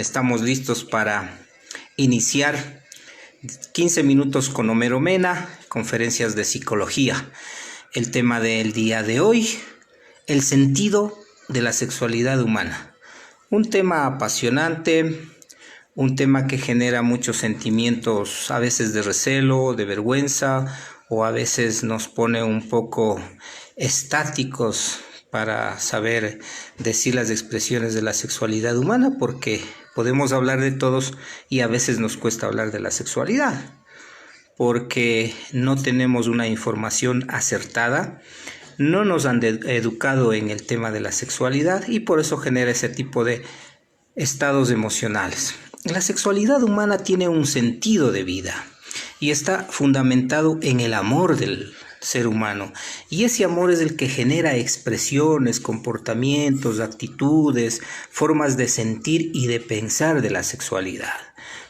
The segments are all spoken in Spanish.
estamos listos para iniciar 15 minutos con Homero Mena, conferencias de psicología. El tema del día de hoy, el sentido de la sexualidad humana. Un tema apasionante, un tema que genera muchos sentimientos, a veces de recelo, de vergüenza, o a veces nos pone un poco estáticos para saber decir las expresiones de la sexualidad humana, porque podemos hablar de todos y a veces nos cuesta hablar de la sexualidad, porque no tenemos una información acertada, no nos han educado en el tema de la sexualidad y por eso genera ese tipo de estados emocionales. La sexualidad humana tiene un sentido de vida y está fundamentado en el amor del ser humano, y ese amor es el que genera expresiones, comportamientos, actitudes, formas de sentir y de pensar de la sexualidad,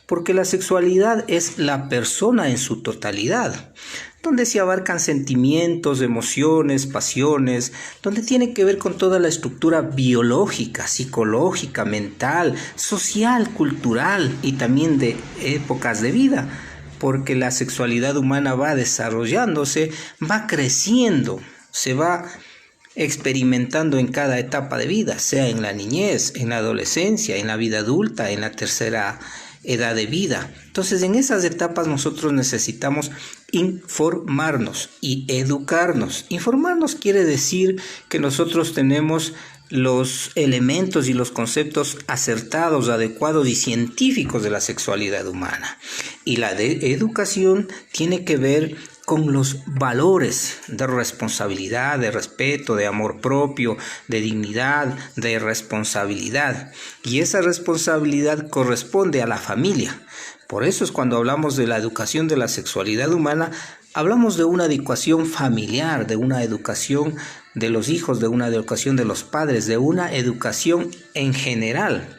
porque la sexualidad es la persona en su totalidad, donde se abarcan sentimientos, emociones, pasiones, donde tiene que ver con toda la estructura biológica, psicológica, mental, social, cultural y también de épocas de vida, porque la sexualidad humana va desarrollándose, va creciendo, se va experimentando en cada etapa de vida, sea en la niñez, en la adolescencia, en la vida adulta, en la tercera edad de vida. Entonces, en esas etapas nosotros necesitamos informarnos y educarnos. Informarnos quiere decir que nosotros tenemos los elementos y los conceptos acertados, adecuados y científicos de la sexualidad humana. Y la de educación tiene que ver con los valores de responsabilidad, de respeto, de amor propio, de dignidad, de responsabilidad. Y esa responsabilidad corresponde a la familia. Por eso es cuando hablamos de la educación de la sexualidad humana, hablamos de una educación familiar, de una educación de los hijos, de una educación de los padres, de una educación en general.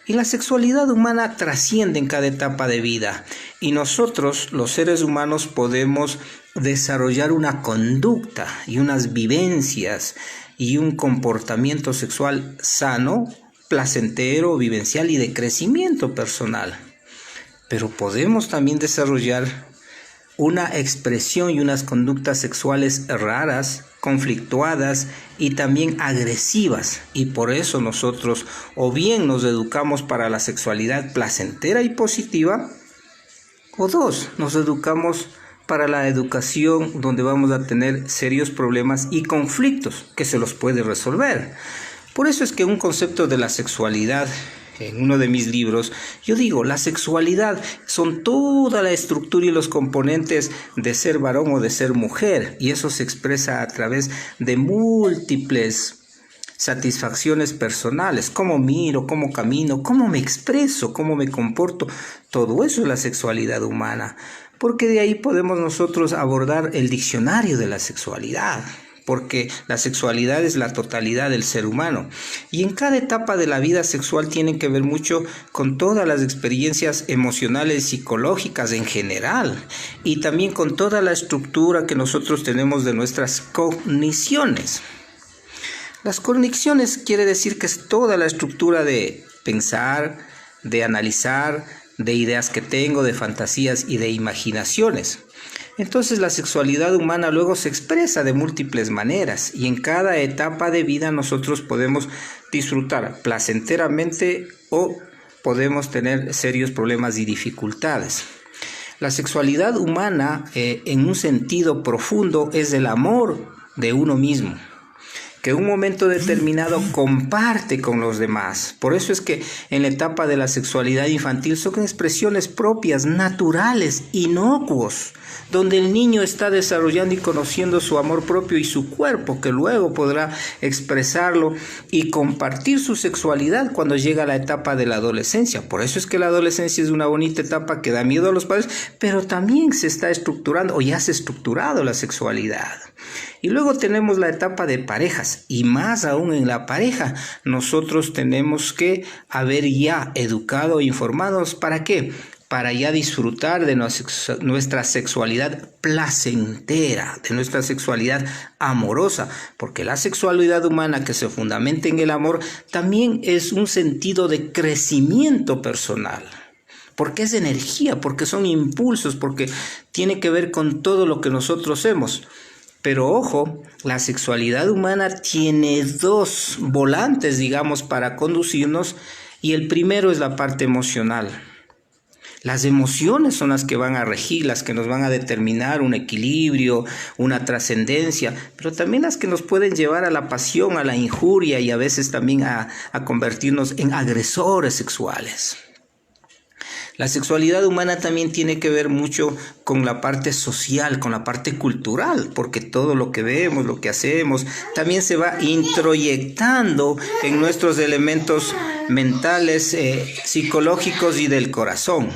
Y la sexualidad humana trasciende en cada etapa de vida. Y nosotros, los seres humanos, podemos desarrollar una conducta y unas vivencias y un comportamiento sexual sano, placentero, vivencial y de crecimiento personal. Pero podemos también desarrollar una expresión y unas conductas sexuales raras, conflictuadas y también agresivas, y por eso nosotros o bien nos educamos para la sexualidad placentera y positiva, o dos, nos educamos para la educación donde vamos a tener serios problemas y conflictos que se los puede resolver. Por eso es que un concepto de la sexualidad, en uno de mis libros, yo digo, la sexualidad son toda la estructura y los componentes de ser varón o de ser mujer, y eso se expresa a través de múltiples satisfacciones personales, cómo miro, cómo camino, cómo me expreso, cómo me comporto. Todo eso es la sexualidad humana, porque de ahí podemos nosotros abordar el diccionario de la sexualidad, porque la sexualidad es la totalidad del ser humano. Y en cada etapa de la vida sexual tiene que ver mucho con todas las experiencias emocionales, psicológicas en general, y también con toda la estructura que nosotros tenemos de nuestras cogniciones. Las cogniciones quiere decir que es toda la estructura de pensar, de analizar, de ideas que tengo, de fantasías y de imaginaciones. Entonces la sexualidad humana luego se expresa de múltiples maneras y en cada etapa de vida nosotros podemos disfrutar placenteramente o podemos tener serios problemas y dificultades. La sexualidad humana en un sentido profundo es el amor de uno mismo, que en un momento determinado comparte con los demás. Por eso es que en la etapa de la sexualidad infantil son expresiones propias, naturales, inocuos, donde el niño está desarrollando y conociendo su amor propio y su cuerpo, que luego podrá expresarlo y compartir su sexualidad cuando llega a la etapa de la adolescencia. Por eso es que la adolescencia es una bonita etapa que da miedo a los padres, pero también se está estructurando o ya se ha estructurado la sexualidad. Y luego tenemos la etapa de parejas, y más aún en la pareja nosotros tenemos que haber ya educado e informados. ¿Para qué? para ya disfrutar de nuestra sexualidad placentera, de nuestra sexualidad amorosa, porque la sexualidad humana que se fundamenta en el amor también es un sentido de crecimiento personal, porque es energía, porque son impulsos, porque tiene que ver con todo lo que nosotros hemos. Pero ojo, la sexualidad humana tiene dos volantes, digamos, para conducirnos, y el primero es la parte emocional. Las emociones son las que van a regir, las que nos van a determinar un equilibrio, una trascendencia, pero también las que nos pueden llevar a la pasión, a la injuria y a veces también a convertirnos en agresores sexuales. La sexualidad humana también tiene que ver mucho con la parte social, con la parte cultural, porque todo lo que vemos, lo que hacemos, también se va introyectando en nuestros elementos mentales, psicológicos y del corazón.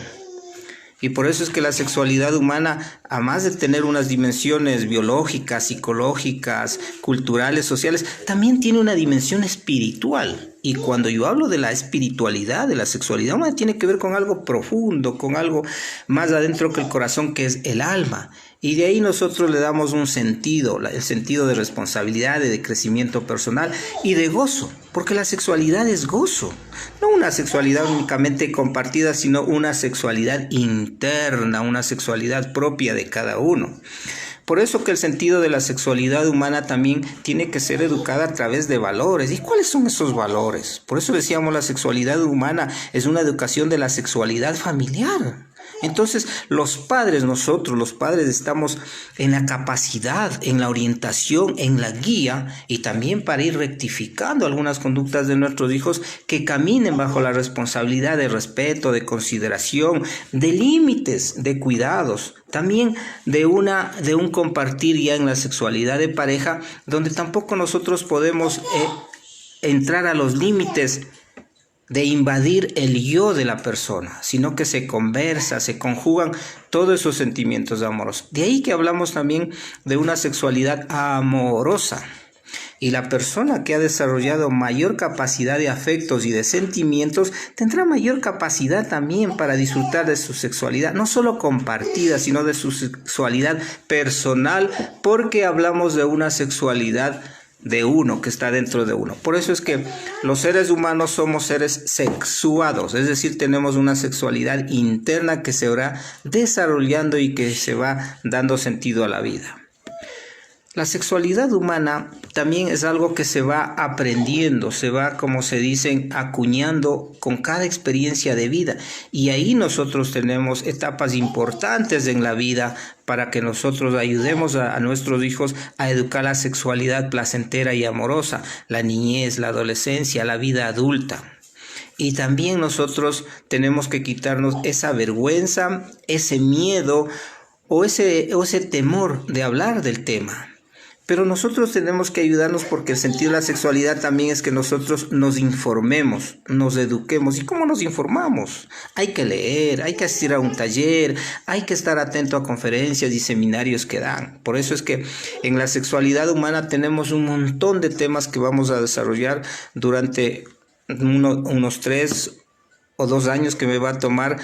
Y por eso es que la sexualidad humana, además de tener unas dimensiones biológicas, psicológicas, culturales, sociales, también tiene una dimensión espiritual. Y cuando yo hablo de la espiritualidad, de la sexualidad humana, tiene que ver con algo profundo, con algo más adentro que el corazón, que es el alma. Y de ahí nosotros le damos un sentido, el sentido de responsabilidad, de crecimiento personal y de gozo, porque la sexualidad es gozo. No una sexualidad únicamente compartida, sino una sexualidad interna, una sexualidad propia de cada uno. Por eso que el sentido de la sexualidad humana también tiene que ser educada a través de valores. ¿Y cuáles son esos valores? Por eso decíamos, la sexualidad humana es una educación de la sexualidad familiar. Entonces, nosotros los padres estamos en la capacidad, en la orientación, en la guía y también para ir rectificando algunas conductas de nuestros hijos que caminen bajo la responsabilidad de respeto, de consideración, de límites, de cuidados, también de un compartir ya en la sexualidad de pareja, donde tampoco nosotros podemos entrar a los límites de invadir el yo de la persona, sino que se conversa, se conjugan todos esos sentimientos amorosos. De ahí que hablamos también de una sexualidad amorosa. Y la persona que ha desarrollado mayor capacidad de afectos y de sentimientos tendrá mayor capacidad también para disfrutar de su sexualidad, no solo compartida, sino de su sexualidad personal, porque hablamos de una sexualidad de uno, que está dentro de uno. Por eso es que los seres humanos somos seres sexuados, es decir, tenemos una sexualidad interna que se va desarrollando y que se va dando sentido a la vida. La sexualidad humana también es algo que se va aprendiendo, se va, como se dicen, acuñando con cada experiencia de vida. Y ahí nosotros tenemos etapas importantes en la vida para que nosotros ayudemos a nuestros hijos a educar la sexualidad placentera y amorosa, la niñez, la adolescencia, la vida adulta. Y también nosotros tenemos que quitarnos esa vergüenza, ese miedo o ese temor de hablar del tema. Pero nosotros tenemos que ayudarnos porque el sentido de la sexualidad también es que nosotros nos informemos, nos eduquemos. ¿Y cómo nos informamos? Hay que leer, hay que asistir a un taller, hay que estar atento a conferencias y seminarios que dan. Por eso es que en la sexualidad humana tenemos un montón de temas que vamos a desarrollar durante unos 3 o 2 años que me va a tomar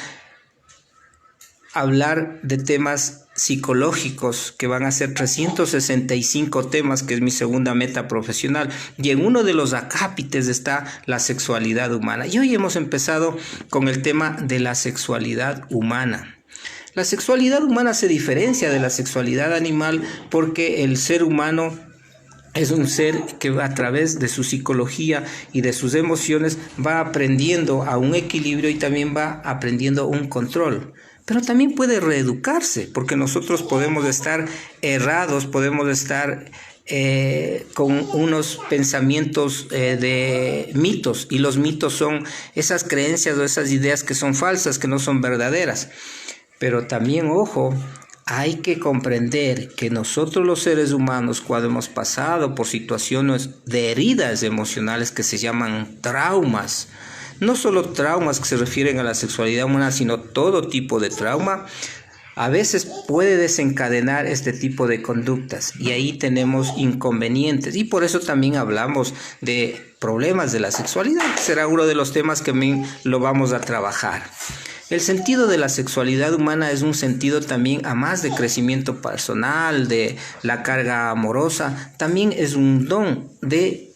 hablar de temas psicológicos, que van a ser 365 temas, que es mi segunda meta profesional, y en uno de los acápites está la sexualidad humana. Y hoy hemos empezado con el tema de la sexualidad humana. La sexualidad humana se diferencia de la sexualidad animal porque el ser humano es un ser que a través de su psicología y de sus emociones va aprendiendo a un equilibrio y también va aprendiendo un control. Pero también puede reeducarse, porque nosotros podemos estar errados, podemos estar con unos pensamientos de mitos, y los mitos son esas creencias o esas ideas que son falsas, que no son verdaderas. Pero también, ojo, hay que comprender que nosotros los seres humanos, cuando hemos pasado por situaciones de heridas emocionales que se llaman traumas, no solo traumas que se refieren a la sexualidad humana, sino todo tipo de trauma, a veces puede desencadenar este tipo de conductas y ahí tenemos inconvenientes. Y por eso también hablamos de problemas de la sexualidad, que será uno de los temas que también lo vamos a trabajar. El sentido de la sexualidad humana es un sentido también, a más de crecimiento personal, de la carga amorosa, también es un don de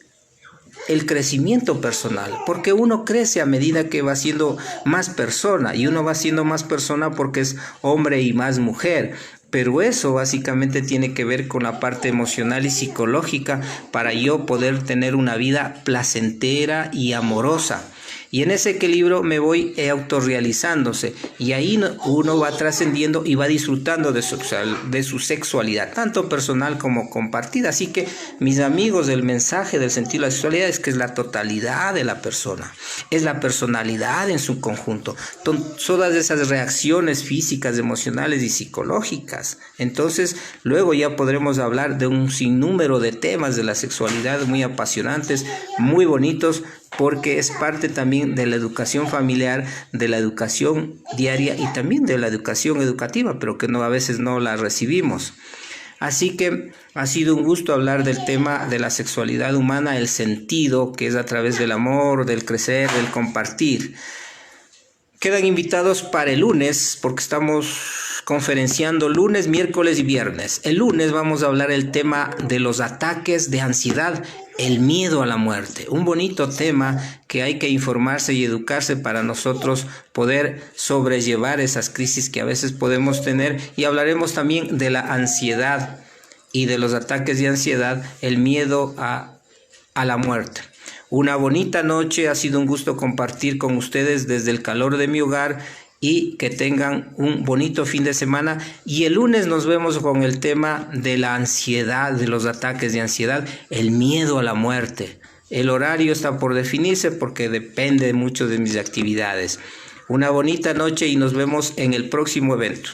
el crecimiento personal, porque uno crece a medida que va siendo más persona, y uno va siendo más persona porque es hombre y más mujer. Pero eso básicamente tiene que ver con la parte emocional y psicológica para yo poder tener una vida placentera y amorosa. Y en ese equilibrio me voy autorrealizándose, y ahí uno va trascendiendo y va disfrutando de su sexualidad, tanto personal como compartida. Así que, mis amigos, el mensaje del sentido de la sexualidad es que es la totalidad de la persona, es la personalidad en su conjunto, todas esas reacciones físicas, emocionales y psicológicas. Entonces, luego ya podremos hablar de un sinnúmero de temas de la sexualidad muy apasionantes, muy bonitos, porque es parte también de la educación familiar, de la educación diaria y también de la educación educativa, pero que a veces no la recibimos. Así que ha sido un gusto hablar del tema de la sexualidad humana, el sentido que es a través del amor, del crecer, del compartir. Quedan invitados para el lunes, porque estamos conferenciando lunes, miércoles y viernes. El lunes vamos a hablar el tema de los ataques de ansiedad, el miedo a la muerte. Un bonito tema que hay que informarse y educarse para nosotros poder sobrellevar esas crisis que a veces podemos tener. Y hablaremos también de la ansiedad y de los ataques de ansiedad, el miedo a la muerte. Una bonita noche, ha sido un gusto compartir con ustedes desde el calor de mi hogar, y que tengan un bonito fin de semana. Y el lunes nos vemos con el tema de la ansiedad, de los ataques de ansiedad, el miedo a la muerte. El horario está por definirse porque depende mucho de mis actividades. Una bonita noche y nos vemos en el próximo evento.